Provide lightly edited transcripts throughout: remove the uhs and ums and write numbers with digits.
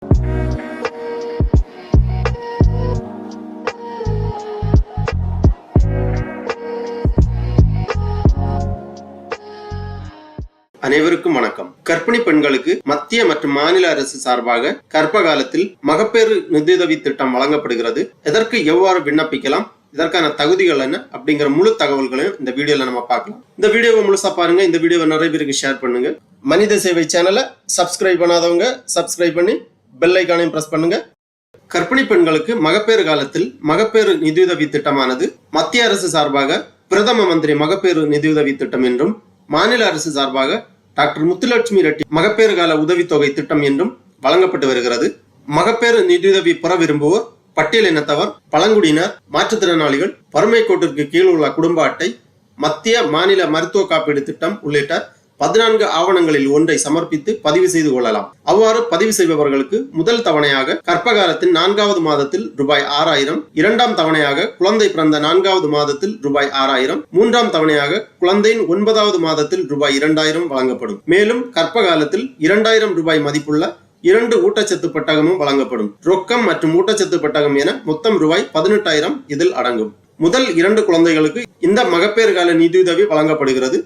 அனைவருக்கும் வணக்கம். கர்ப்பிணி பெண்களுக்கு மத்திய மற்றும் மாநில அரசு சார்பாக கர்ப்ப காலத்தில் மகப்பேறு நிதியுதவி திட்டம் வழங்கப்படுகிறது. இதற்கு எவ்வாறு விண்ணப்பிக்கலாம், இதற்கான தகுதிகள் என்ன அப்படிங்கிற முழு தகவல்களையும் இந்த வீடியோல நம்ம பார்க்கலாம். இந்த வீடியோவை முழுசா பாருங்க. இந்த வீடியோவை நிறைய பேருக்கு ஷேர் பண்ணுங்க. மனித சேவை சேனலை சப்ஸ்கிரைப் பண்ணாதவங்க சப்ஸ்கிரைப் பண்ணி பெல் ஐகானையும் பிரஸ் பண்ணுங்க. கர்ப்பிணி பெண்களுக்கு மகப்பேறு காலத்தில் மகப்பேறு நிதியுதவி திட்டமானது மத்திய அரசு சார்பாக பிரதம மந்திரி மகப்பேறு நிதியுதவி திட்டம் என்றும், மாநில அரசு சார்பாக டாக்டர் முத்துலட்சுமி ரெட்டி மகப்பேறு கால உதவித்தொகை திட்டம் என்றும் வழங்கப்பட்டு வருகிறது. மகப்பேறு நிதியுதவி பெற விரும்புவோர் பட்டியலினத்தவர், பழங்குடியினர், மாற்றுத்திறனாளிகள், வறுமை கோட்டிற்கு கீழ் உள்ள குடும்ப அட்டை, மத்திய மாநில மருத்துவ காப்பீடு திட்டம் உள்ளிட்ட 14 ஆவணங்களில் ஒன்றை சமர்ப்பித்து பதிவு செய்து கொள்ளலாம். அவ்வாறு பதிவு செய்பவர்களுக்கு முதல் தவணையாக கர்ப்பகாலத்தின் 4வது மாதத்தில் ரூபாய் 6000, இரண்டாம் தவணையாக குழந்தை பிறந்த 4வது மாதத்தில் ரூபாய் 6000, மூன்றாம் தவணையாக குழந்தையின் 9வது மாதத்தில் ரூபாய் 2000 வழங்கப்படும். மேலும் கர்ப்பகாலத்தில் 2000 ரூபாய் மதிப்புள்ள 2 ஊட்டச்சத்து பெட்டகமும் வழங்கப்படும். ரொக்கம் மற்றும் ஊட்டச்சத்து பெட்டகம் என மொத்தம் ரூபாய் 18000 இதில் அடங்கும். முதல் 2 குழந்தைகளுக்கு இந்த மகப்பேறு கால நிதியுதவி வழங்கப்படுகிறது.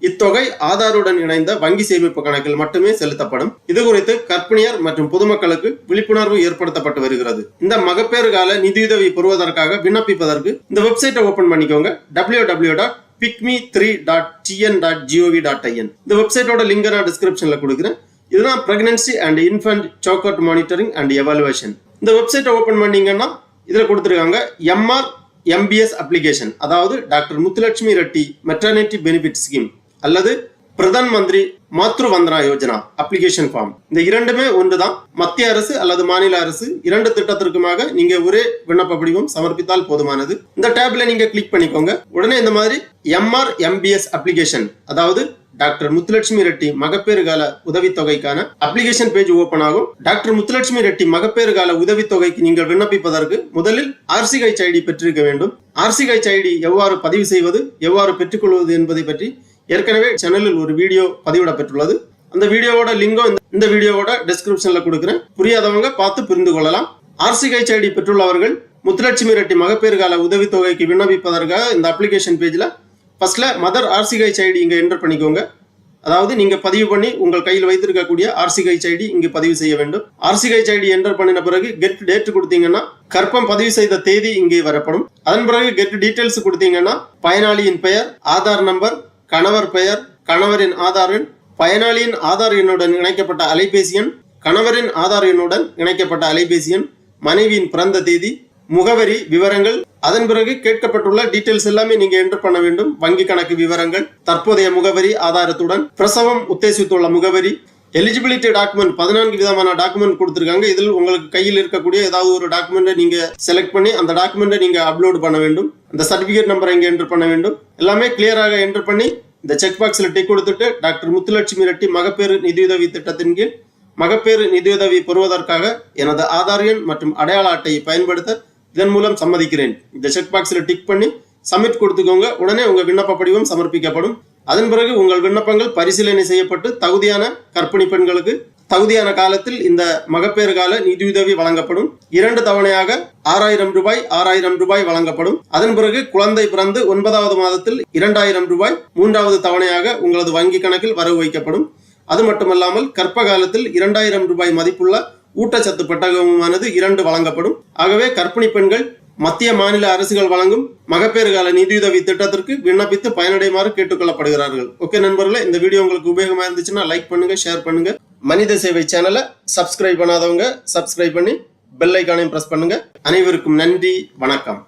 இத்தொகை ஆதாருடன் இணைந்த வங்கி சேமிப்பு கணக்கில் மட்டுமே செலுத்தப்படும். இது குறித்து கர்ப்பிணியர் மற்றும் பொதுமக்களுக்கு விழிப்புணர்வு ஏற்படுத்தப்பட்டு வருகிறது. இந்த மகப்பேறு கால நிதியுதவி பெறுவதற்காக விண்ணப்பிப்பதற்கு இந்த வெப்சைட்டை ஓபன் பண்ணிக்கோங்க. www.pickme3.tn.gov.in. இந்த வெப்சைட்டோட லிங்க் நான் டிஸ்கிரிப்ஷன்ல கொடுக்குறேன். இதுதான் பிரெக்னன்சி அண்ட் இன்ஃபன்ட் சோக்கவுட் மானிட்டரிங் அண்ட் எவாலுவேஷன். இந்த வெப்சைட்டை ஓபன் பண்ணீங்கன்னா இதுல கொடுத்துருக்காங்க MR-MBS அப்ளிகேஷன், அதாவது doctor Muthulakshmi Reddy maternity benefit scheme அல்லது பிரதான் மந்திரி மாத்ரு வந்தனா யோஜனா அப்ளிகேஷன் ஃபார்ம். இந்த இரண்டுமே ஒன்றுதான். மத்திய அரசு அல்லது மாநில அரசு 2 திட்டத்திற்குமாக நீங்க ஒரே விண்ணப்ப படிவம் சமர்ப்பித்தால் போதுமானது. இந்த டேப்ல நீங்க கிளிக் பண்ணிக்கோங்க. உடனே இந்த மாதிரி MR-MBS அப்ளிகேஷன், அதாவது டாக்டர் முத்துலட்சுமி ரெட்டி மகப்பேறு கால உதவித்தொகைக்கான அப்ளிகேஷன் பேஜ் ஓபன் ஆகும். டாக்டர் முத்துலட்சுமி ரெட்டி மகப்பேறு கால உதவித்தொகைக்கு நீங்கள் விண்ணப்பிப்பதற்கு முதலில் RCH-ID பெற்றிருக்க வேண்டும். RCH-ID எவ்வாறு பதிவு செய்வது, எவ்வாறு பெற்றுக்கொள்வது என்பதை பற்றி ஏற்கனவே சேனலில் ஒரு வீடியோ பதிவிடப்பட்டுள்ளது. அந்த வீடியோவோட லிங்கும் இந்த வீடியோவோட டிஸ்கிரிப்ஷன்ல கொடுக்கிறேன். புரியாதவங்க பார்த்து புரிந்து கொள்ளலாம். RCH-ID பெற்றுள்ளவர்கள் முத்துலட்சுமி ரெட்டி மகப்பேறு கால உதவித்தொகைக்கு விண்ணப்பிப்பதற்காக இந்த அப்ளிகேஷன் பேஜ்ல ஃபர்ஸ்ட்ல மதர் RCH-ID இங்க என்டர் பண்ணிக்கோங்க. அதாவது நீங்க பதிவு பண்ணி உங்கள் கையில் வைத்திருக்கக்கூடிய RCH-ID இங்கு பதிவு செய்ய வேண்டும். RCH-ID என்டர் பண்ணின பிறகு கெட் டேட் கொடுத்தீங்கன்னா கர்ப்பம் பதிவு செய்த தேதி இங்கே வரப்படும். அதன் பிறகு கெட் டீடைல்ஸ் கொடுத்தீங்கன்னா பயனாளியின் பெயர், ஆதார் நம்பர், கணவர் பெயர், கணவரின் ஆதார் எண், பயனாளியின் ஆதார் எண்ணுடன் இணைக்கப்பட்ட அலைபேசி எண், கணவரின் ஆதார் எண்ணுடன் இணைக்கப்பட்ட அலைபேசி எண், மனைவியின் பிறந்த தேதி, முகவரி விவரங்கள், அதன் பிறகு கேட்கப்பட்டுள்ள டீடைல்ஸ் எல்லாமே நீங்க என்டர் பண்ண வேண்டும். வங்கி கணக்கு விவரங்கள், தற்போதைய முகவரி ஆதாரத்துடன் பிரசவம் உத்தேசித்துள்ள முகவரி, எலிஜிபிலிட்டி டாக்குமெண்ட் 14 விதமான டாக்குமெண்ட் கொடுத்திருக்காங்க. இதில் உங்களுக்கு கையில் இருக்கக்கூடிய ஏதாவது ஒரு டாக்குமெண்ட்டை நீங்க செலக்ட் பண்ணி அந்த டாக்குமெண்ட்டை நீங்க அப்லோட் பண்ண வேண்டும். அந்த சர்டிபிகேட் நம்பரை இங்க என்டர் பண்ண வேண்டும். எல்லாமே கிளியராக என்டர் பண்ணி இந்த செக் பாக்ஸ்ல டிக் கொடுத்துட்டு டாக்டர் முத்துலட்சுமி ரெட்டி மகப்பேறு நிதியுதவி திட்டத்தின் கீழ் மகப்பேறு நிதியுதவி பெறுவதற்காக எனது ஆதார் எண் மற்றும் அடையாள அட்டையை பயன்படுத்த இதன் மூலம் சம்மதிக்கிறேன். இந்த செக் பாக்ஸ்ல டிக் பண்ணி சப்மிட் கொடுத்துக்கோங்க. உடனே உங்க விண்ணப்ப படிவம் சமர்ப்பிக்கப்படும். அதன் பிறகு உங்கள் விண்ணப்பங்கள் பரிசீலனை செய்யப்பட்டு தகுதியான கர்ப்பிணி பெண்களுக்கு தகுதியான காலத்தில் இந்த மகப்பேறு கால நிதியுதவி வழங்கப்படும். 2 தவணையாக 6000 ரூபாய் 6000 ரூபாய் வழங்கப்படும். அதன் பிறகு குழந்தை பிறந்து 9வது மாதத்தில் 2000 ரூபாய் 3வது தவணையாக உங்களது வங்கி கணக்கில் வரவு வைக்கப்படும். அது மட்டுமல்லாமல் கர்ப்ப காலத்தில் 2000 ரூபாய் மதிப்புள்ள ஊட்டச்சத்து பெட்டகமானது 2 வழங்கப்படும். ஆகவே கர்ப்பிணி பெண்கள் மத்திய மாநில அரசுகள் வழங்கும் மகப்பேறு கால நிதியுதவி திட்டத்திற்கு விண்ணப்பித்து பயனடையுமாறு கேட்டுக்கொள்ளப்படுகிறார்கள். ஓகே நண்பர்களே, இந்த வீடியோ உங்களுக்கு உபயோகமா இருந்துச்சுன்னா லைக் பண்ணுங்க, ஷேர் பண்ணுங்க. மனித சேவை சேனலை சப்ஸ்கிரைப் பண்ணாதவங்க சப்ஸ்கிரைப் பண்ணி பெல் ஐகானையும் பிரஸ் பண்ணுங்க. அனைவருக்கும் நன்றி, வணக்கம்.